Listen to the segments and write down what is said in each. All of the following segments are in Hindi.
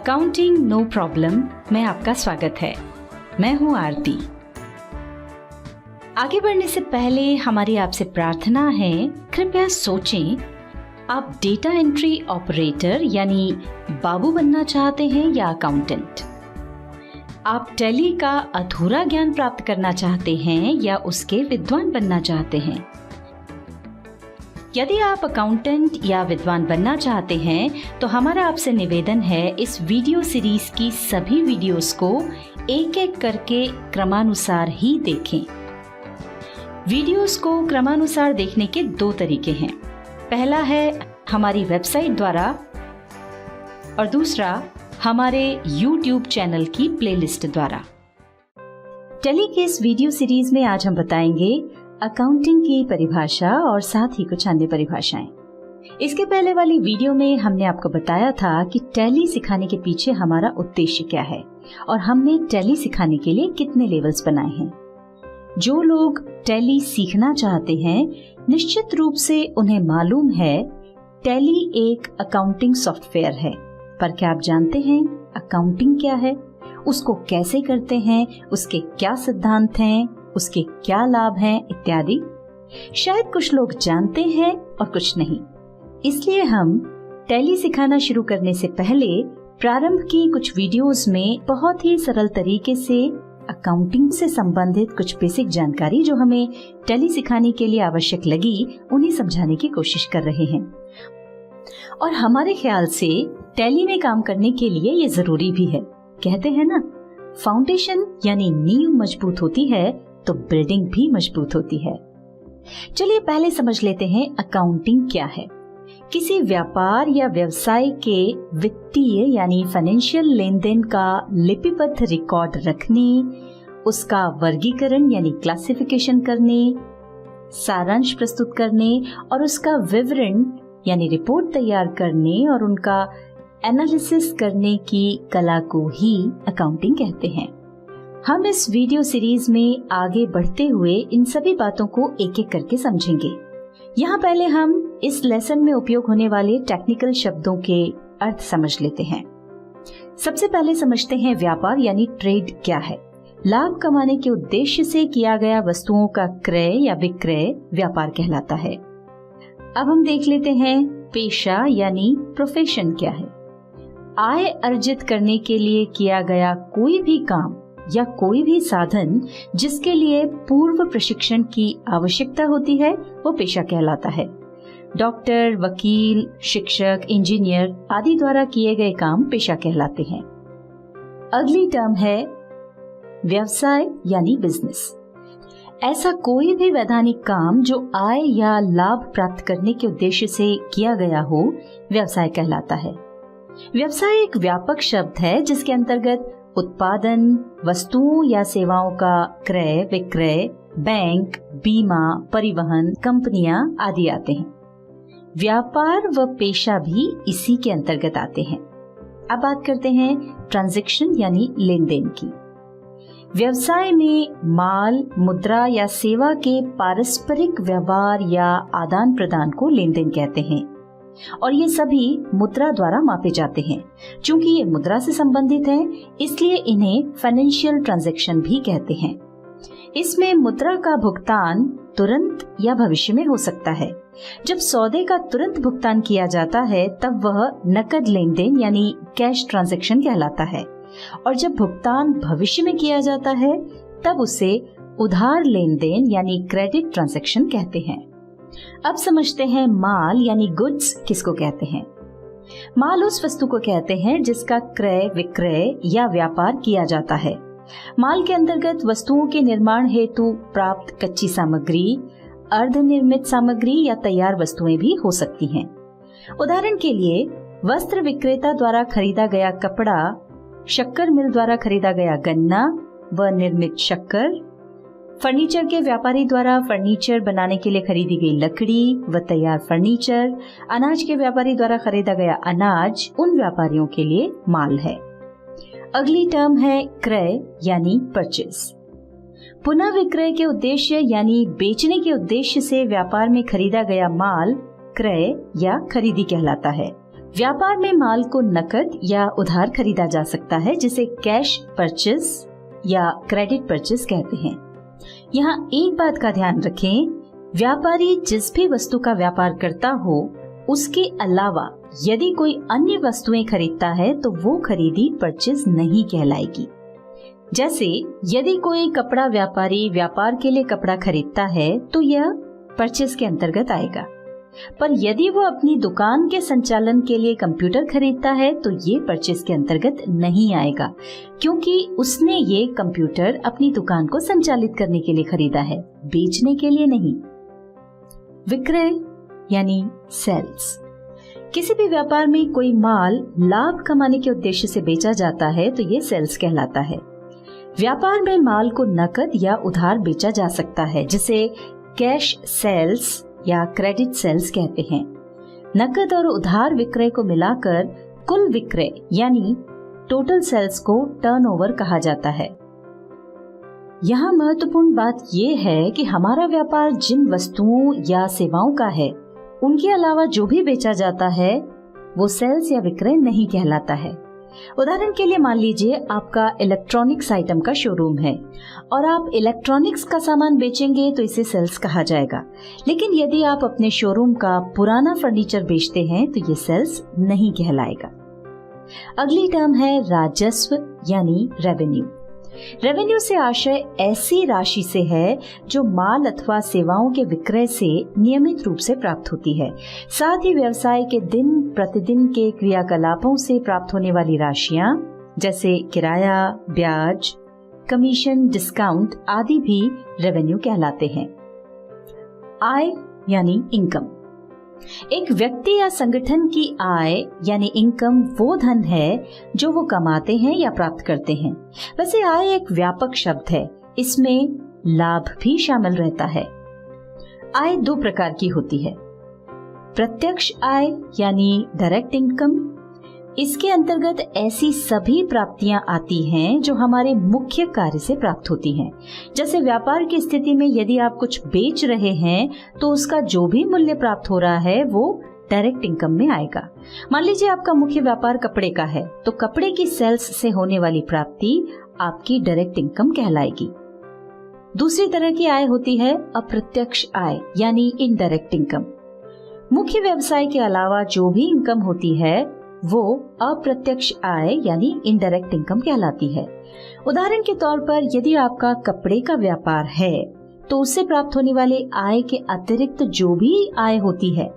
अकाउंटिंग नो प्रॉब्लम में आपका स्वागत है। मैं हूं आरती। आगे बढ़ने से पहले हमारी आपसे प्रार्थना है, कृपया सोचें, आप डेटा एंट्री ऑपरेटर यानी बाबू बनना चाहते हैं या अकाउंटेंट? आप टैली का अधूरा ज्ञान प्राप्त करना चाहते हैं या उसके विद्वान बनना चाहते हैं? यदि आप अकाउंटेंट या विद्वान बनना चाहते हैं तो हमारा आपसे निवेदन है, इस वीडियो सीरीज की सभी वीडियोस को एक एक करके क्रमानुसार ही देखें। वीडियोस को क्रमानुसार देखने के दो तरीके हैं। पहला है हमारी वेबसाइट द्वारा और दूसरा हमारे YouTube चैनल की प्लेलिस्ट द्वारा। टैली के इस वीडियो सीरीज में आज हम बताएंगे अकाउंटिंग की परिभाषा और साथ ही कुछ अन्य परिभाषाएं। इसके पहले वाली वीडियो में हमने आपको बताया था कि टैली सिखाने के पीछे हमारा उद्देश्य क्या है और हमने टैली सिखाने के लिए कितने लेवल्स बनाए हैं। जो लोग टैली सीखना चाहते हैं, निश्चित रूप से उन्हें मालूम है टैली एक अकाउंटिंग सॉफ्टवेयर है, पर क्या आप जानते हैं अकाउंटिंग क्या है, उसको कैसे करते हैं, उसके क्या सिद्धांत हैं, उसके क्या लाभ हैं इत्यादि? शायद कुछ लोग जानते हैं और कुछ नहीं। इसलिए हम टैली सिखाना शुरू करने से पहले प्रारंभ की कुछ वीडियोस में बहुत ही सरल तरीके से अकाउंटिंग से संबंधित कुछ बेसिक जानकारी जो हमें टैली सिखाने के लिए आवश्यक लगी, उन्हें समझाने की कोशिश कर रहे हैं। और हमारे ख्याल से टैली में काम करने के लिए ये जरूरी भी है। कहते हैं ना, फाउंडेशन यानी नींव मजबूत होती है तो बिल्डिंग भी मजबूत होती है। चलिए पहले समझ लेते हैं अकाउंटिंग क्या है। किसी व्यापार या व्यवसाय के वित्तीय यानी फाइनेंशियल लेन देन का लिपिबद्ध रिकॉर्ड रखने, उसका वर्गीकरण यानी क्लासिफिकेशन करने, सारांश प्रस्तुत करने और उसका विवरण यानी रिपोर्ट तैयार करने और उनका एनालिसिस करने की कला को ही अकाउंटिंग कहते हैं। हम इस वीडियो सीरीज में आगे बढ़ते हुए इन सभी बातों को एक एक करके समझेंगे। यहाँ पहले हम इस लेसन में उपयोग होने वाले टेक्निकल शब्दों के अर्थ समझ लेते हैं। सबसे पहले समझते हैं व्यापार यानी ट्रेड क्या है। लाभ कमाने के उद्देश्य से किया गया वस्तुओं का क्रय या विक्रय व्यापार कहलाता है। अब हम देख लेते हैं पेशा यानी प्रोफेशन क्या है। आय अर्जित करने के लिए किया गया कोई भी काम या कोई भी साधन जिसके लिए पूर्व प्रशिक्षण की आवश्यकता होती है, वो पेशा कहलाता है। डॉक्टर, वकील, शिक्षक, इंजीनियर आदि द्वारा किए गए काम पेशा कहलाते हैं। अगली टर्म है व्यवसाय यानी बिजनेस। ऐसा कोई भी वैधानिक काम जो आय या लाभ प्राप्त करने के उद्देश्य से किया गया हो, व्यवसाय कहलाता है। व्यवसाय एक व्यापक शब्द है जिसके अंतर्गत उत्पादन, वस्तुओं या सेवाओं का क्रय विक्रय, बैंक, बीमा, परिवहन, कंपनियां आदि आते हैं। व्यापार व पेशा भी इसी के अंतर्गत आते हैं। अब बात करते हैं ट्रांजैक्शन यानी लेन देन की। व्यवसाय में माल, मुद्रा या सेवा के पारस्परिक व्यवहार या आदान प्रदान को लेन देन कहते हैं और ये सभी मुद्रा द्वारा मापे जाते हैं। चूंकि ये मुद्रा से संबंधित हैं, इसलिए इन्हें फाइनेंशियल ट्रांजैक्शन भी कहते हैं। इसमें मुद्रा का भुगतान तुरंत या भविष्य में हो सकता है। जब सौदे का तुरंत भुगतान किया जाता है तब वह नकद लेन देन यानी कैश ट्रांजैक्शन कहलाता है और जब भुगतान भविष्य में किया जाता है तब उसे उधार लेन देन यानी क्रेडिट ट्रांजैक्शन कहते हैं। अब समझते हैं माल यानी गुड्स किसको कहते हैं। माल उस वस्तु को कहते हैं जिसका क्रय विक्रय या व्यापार किया जाता है। माल के अंतर्गत वस्तुओं के निर्माण हेतु प्राप्त कच्ची सामग्री, अर्धनिर्मित सामग्री या तैयार वस्तुएं भी हो सकती हैं। उदाहरण के लिए वस्त्र विक्रेता द्वारा खरीदा गया कपड़ा, शक्कर मिल द्वारा खरीदा गया गन्ना व निर्मित शक्कर, फर्नीचर के व्यापारी द्वारा फर्नीचर बनाने के लिए खरीदी गई लकड़ी व तैयार फर्नीचर, अनाज के व्यापारी द्वारा खरीदा गया अनाज उन व्यापारियों के लिए माल है। अगली टर्म है क्रय यानी परचेज। पुनः विक्रय के उद्देश्य यानी बेचने के उद्देश्य से व्यापार में खरीदा गया माल क्रय या खरीदी कहलाता है। व्यापार में माल को नकद या उधार खरीदा जा सकता है, जिसे कैश परचेस या क्रेडिट परचेस कहते हैं। यहाँ एक बात का ध्यान रखें, व्यापारी जिस भी वस्तु का व्यापार करता हो उसके अलावा यदि कोई अन्य वस्तुएं खरीदता है तो वो खरीदी परचेस नहीं कहलाएगी। जैसे यदि कोई कपड़ा व्यापारी व्यापार के लिए कपड़ा खरीदता है तो यह परचेस के अंतर्गत आएगा, पर यदि वो अपनी दुकान के संचालन के लिए कंप्यूटर खरीदता है तो ये परचेस के अंतर्गत नहीं आएगा, क्योंकि उसने ये कंप्यूटर अपनी दुकान को संचालित करने के लिए खरीदा है, बेचने के लिए नहीं। विक्रय यानी सेल्स। किसी भी व्यापार में कोई माल लाभ कमाने के उद्देश्य से बेचा जाता है तो ये सेल्स कहलाता है। व्यापार में माल को नकद या उधार बेचा जा सकता है, जिसे कैश सेल्स या क्रेडिट सेल्स कहते हैं। नकद और उधार विक्रय को मिलाकर कुल विक्रय यानी टोटल सेल्स को टर्नओवर कहा जाता है। यहाँ महत्वपूर्ण बात ये है कि हमारा व्यापार जिन वस्तुओं या सेवाओं का है उनके अलावा जो भी बेचा जाता है वो सेल्स या विक्रय नहीं कहलाता है। उदाहरण के लिए मान लीजिए आपका इलेक्ट्रॉनिक्स आइटम का शोरूम है और आप इलेक्ट्रॉनिक्स का सामान बेचेंगे तो इसे सेल्स कहा जाएगा, लेकिन यदि आप अपने शोरूम का पुराना फर्नीचर बेचते हैं तो ये सेल्स नहीं कहलाएगा। अगली टर्म है राजस्व यानी रेवेन्यू। रेवेन्यू से आशय ऐसी राशि से है जो माल अथवा सेवाओं के विक्रय से नियमित रूप से प्राप्त होती है। साथ ही व्यवसाय के दिन प्रतिदिन के क्रियाकलापों से प्राप्त होने वाली राशियां जैसे किराया, ब्याज, कमीशन, डिस्काउंट आदि भी रेवेन्यू कहलाते हैं। आय यानी इनकम। एक व्यक्ति या संगठन की आय यानी इनकम वो धन है जो वो कमाते हैं या प्राप्त करते हैं। वैसे आय एक व्यापक शब्द है, इसमें लाभ भी शामिल रहता है। आय दो प्रकार की होती है। प्रत्यक्ष आय यानी डायरेक्ट इनकम। इसके अंतर्गत ऐसी सभी प्राप्तियां आती हैं जो हमारे मुख्य कार्य से प्राप्त होती हैं। जैसे व्यापार की स्थिति में यदि आप कुछ बेच रहे हैं तो उसका जो भी मूल्य प्राप्त हो रहा है वो डायरेक्ट इनकम में आएगा। मान लीजिए आपका मुख्य व्यापार कपड़े का है तो कपड़े की सेल्स से होने वाली प्राप्ति आपकी डायरेक्ट इनकम कहलाएगी। दूसरी तरह की आय होती है अप्रत्यक्ष आय यानी इनडायरेक्ट इनकम। मुख्य व्यवसाय के अलावा जो भी इनकम होती है वो अप्रत्यक्ष आय यानी इनडायरेक्ट इनकम कहलाती है। उदाहरण के तौर पर यदि आपका कपड़े का व्यापार है तो उससे प्राप्त होने वाले आय के अतिरिक्त जो भी आय होती है,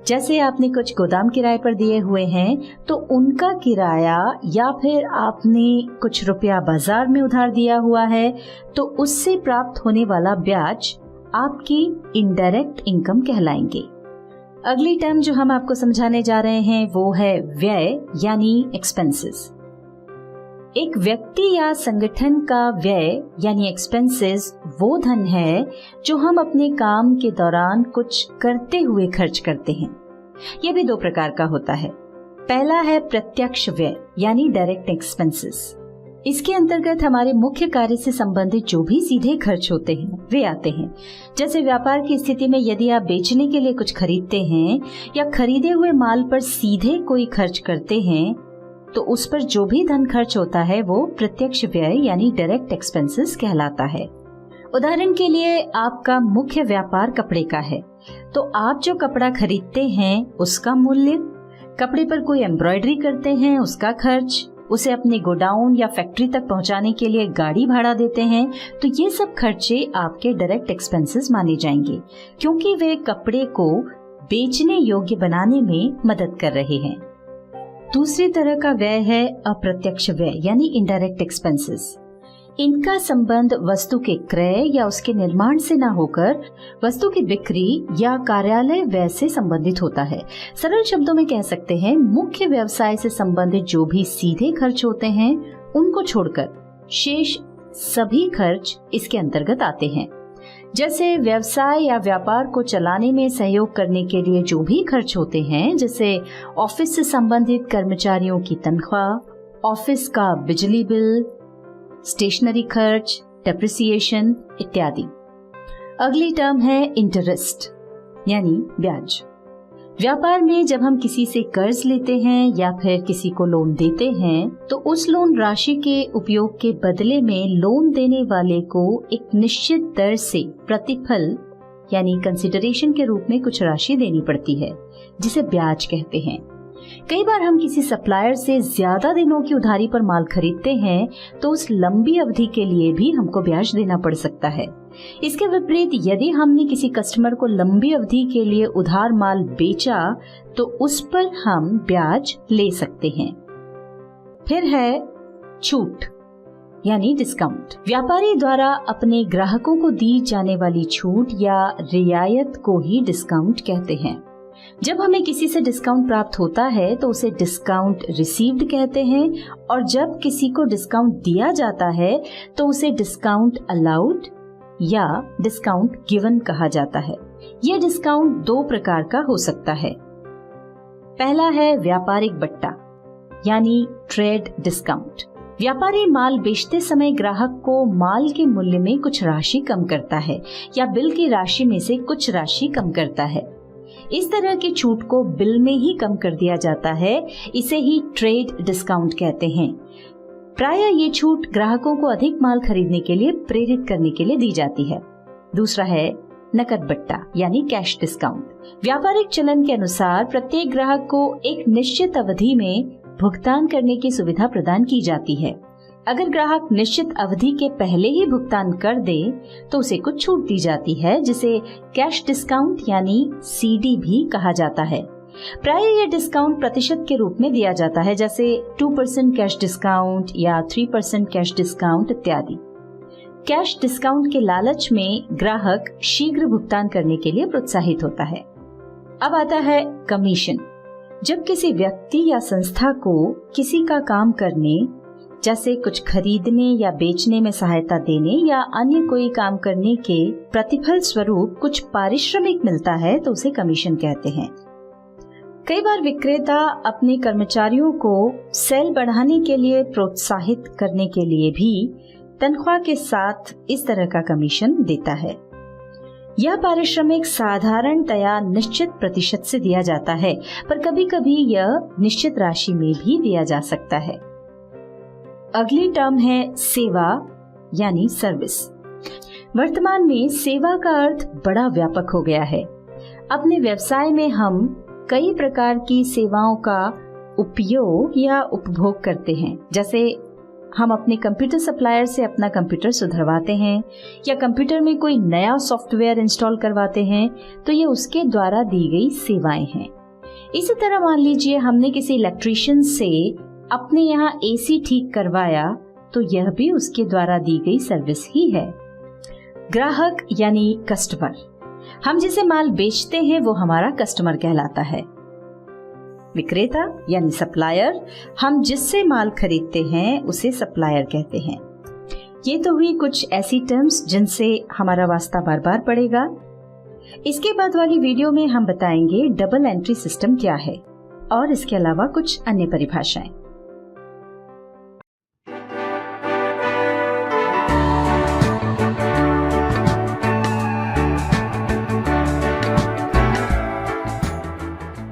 जैसे आपने कुछ गोदाम किराए पर दिए हुए हैं तो उनका किराया, या फिर आपने कुछ रुपया बाजार में उधार दिया हुआ है तो उससे प्राप्त होने वाला ब्याज आपकी इनडायरेक्ट इनकम कहलाएंगे। अगली टर्म जो हम आपको समझाने जा रहे हैं वो है व्यय यानी एक्सपेंसेस। एक व्यक्ति या संगठन का व्यय यानी एक्सपेंसेस वो धन है जो हम अपने काम के दौरान कुछ करते हुए खर्च करते हैं। यह भी दो प्रकार का होता है। पहला है प्रत्यक्ष व्यय यानी डायरेक्ट एक्सपेंसेस। इसके अंतर्गत हमारे मुख्य कार्य से संबंधित जो भी सीधे खर्च होते हैं वे आते हैं। जैसे व्यापार की स्थिति में यदि आप बेचने के लिए कुछ खरीदते हैं या खरीदे हुए माल पर सीधे कोई खर्च करते हैं तो उस पर जो भी धन खर्च होता है वो प्रत्यक्ष व्यय यानी डायरेक्ट एक्सपेंसेस कहलाता है। उदाहरण के लिए आपका मुख्य व्यापार कपड़े का है तो आप जो कपड़ा खरीदते हैं उसका मूल्य, कपड़े पर कोई एम्ब्रॉयडरी करते हैं उसका खर्च, उसे अपने गोडाउन या फैक्ट्री तक पहुंचाने के लिए गाड़ी भाड़ा देते हैं, तो ये सब खर्चे आपके डायरेक्ट एक्सपेंसेस माने जाएंगे क्योंकि वे कपड़े को बेचने योग्य बनाने में मदद कर रहे हैं। दूसरी तरह का व्यय है अप्रत्यक्ष व्यय यानी इनडायरेक्ट एक्सपेंसेस। इनका संबंध वस्तु के क्रय या उसके निर्माण से न होकर वस्तु की बिक्री या कार्यालय व्यय से संबंधित होता है। सरल शब्दों में कह सकते हैं मुख्य व्यवसाय से संबंधित जो भी सीधे खर्च होते हैं उनको छोड़कर शेष सभी खर्च इसके अंतर्गत आते हैं। जैसे व्यवसाय या व्यापार को चलाने में सहयोग करने के लिए जो भी खर्च होते हैं, जैसे ऑफिस से संबंधित कर्मचारियों की तनख्वाह, ऑफिस का बिजली बिल, स्टेशनरी खर्च, डेप्रिसिएशन इत्यादि। अगली टर्म है इंटरेस्ट यानी ब्याज। व्यापार में जब हम किसी से कर्ज लेते हैं या फिर किसी को लोन देते हैं तो उस लोन राशि के उपयोग के बदले में लोन देने वाले को एक निश्चित दर से प्रतिफल यानी कंसिडरेशन के रूप में कुछ राशि देनी पड़ती है, जिसे ब्याज कहते हैं। कई बार हम किसी सप्लायर से ज्यादा दिनों की उधारी पर माल खरीदते हैं तो उस लंबी अवधि के लिए भी हमको ब्याज देना पड़ सकता है। इसके विपरीत यदि हमने किसी कस्टमर को लंबी अवधि के लिए उधार माल बेचा तो उस पर हम ब्याज ले सकते हैं। फिर है छूट यानी डिस्काउंट। व्यापारी द्वारा अपने ग्राहकों को दी जाने वाली छूट या रियायत को ही डिस्काउंट कहते हैं। जब हमें किसी से डिस्काउंट प्राप्त होता है तो उसे डिस्काउंट रिसीव्ड कहते हैं और जब किसी को डिस्काउंट दिया जाता है तो उसे डिस्काउंट अलाउड या डिस्काउंट गिवन कहा जाता है। यह डिस्काउंट दो प्रकार का हो सकता है। पहला है व्यापारिक बट्टा यानी ट्रेड डिस्काउंट। व्यापारी माल बेचते समय ग्राहक को माल के मूल्य में कुछ राशि कम करता है या बिल की राशि में से कुछ राशि कम करता है। इस तरह की छूट को बिल में ही कम कर दिया जाता है, इसे ही ट्रेड डिस्काउंट कहते हैं। प्रायः ये छूट ग्राहकों को अधिक माल खरीदने के लिए प्रेरित करने के लिए दी जाती है। दूसरा है नकद बट्टा यानी कैश डिस्काउंट। व्यापारिक चलन के अनुसार प्रत्येक ग्राहक को एक निश्चित अवधि में भुगतान करने की सुविधा प्रदान की जाती है। अगर ग्राहक निश्चित अवधि के पहले ही भुगतान कर दे तो उसे कुछ छूट दी जाती है, जिसे कैश डिस्काउंट यानी सीडी भी कहा जाता है। प्राय यह डिस्काउंट प्रतिशत के रूप में दिया जाता है, जैसे 2% कैश डिस्काउंट या 3% कैश डिस्काउंट इत्यादि। कैश डिस्काउंट के लालच में ग्राहक शीघ्र भुगतान करने के लिए प्रोत्साहित होता है। अब आता है कमीशन। जब किसी व्यक्ति या संस्था को किसी का काम करने जैसे कुछ खरीदने या बेचने में सहायता देने या अन्य कोई काम करने के प्रतिफल स्वरूप कुछ पारिश्रमिक मिलता है तो उसे कमीशन कहते हैं। कई बार विक्रेता अपने कर्मचारियों को सेल बढ़ाने के लिए प्रोत्साहित करने के लिए भी तनख्वाह के साथ इस तरह का कमीशन देता है। यह पारिश्रमिक साधारणतया निश्चित प्रतिशत से दिया जाता है, पर कभी कभी यह निश्चित राशि में भी दिया जा सकता है। अगली टर्म है सेवा यानी सर्विस। वर्तमान में सेवा का अर्थ बड़ा व्यापक हो गया है। अपने व्यवसाय में हम कई प्रकार की सेवाओं का उपयोग या उपभोग करते हैं, जैसे हम अपने कंप्यूटर सप्लायर से अपना कंप्यूटर सुधरवाते हैं या कंप्यूटर में कोई नया सॉफ्टवेयर इंस्टॉल करवाते हैं, तो ये उसके द्वारा दी गई सेवाएं हैं। इसी तरह मान लीजिए हमने किसी इलेक्ट्रीशियन से अपने यहाँ एसी ठीक करवाया, तो यह भी उसके द्वारा दी गई सर्विस ही है। ग्राहक यानी कस्टमर, हम जिसे माल बेचते हैं वो हमारा कस्टमर कहलाता है। विक्रेता यानी सप्लायर, हम जिससे माल खरीदते हैं उसे सप्लायर कहते हैं। ये तो हुई कुछ ऐसी टर्म्स जिनसे हमारा वास्ता बार बार पड़ेगा। इसके बाद वाली वीडियो में हम बताएंगे डबल एंट्री सिस्टम क्या है और इसके अलावा कुछ अन्य परिभाषाएं।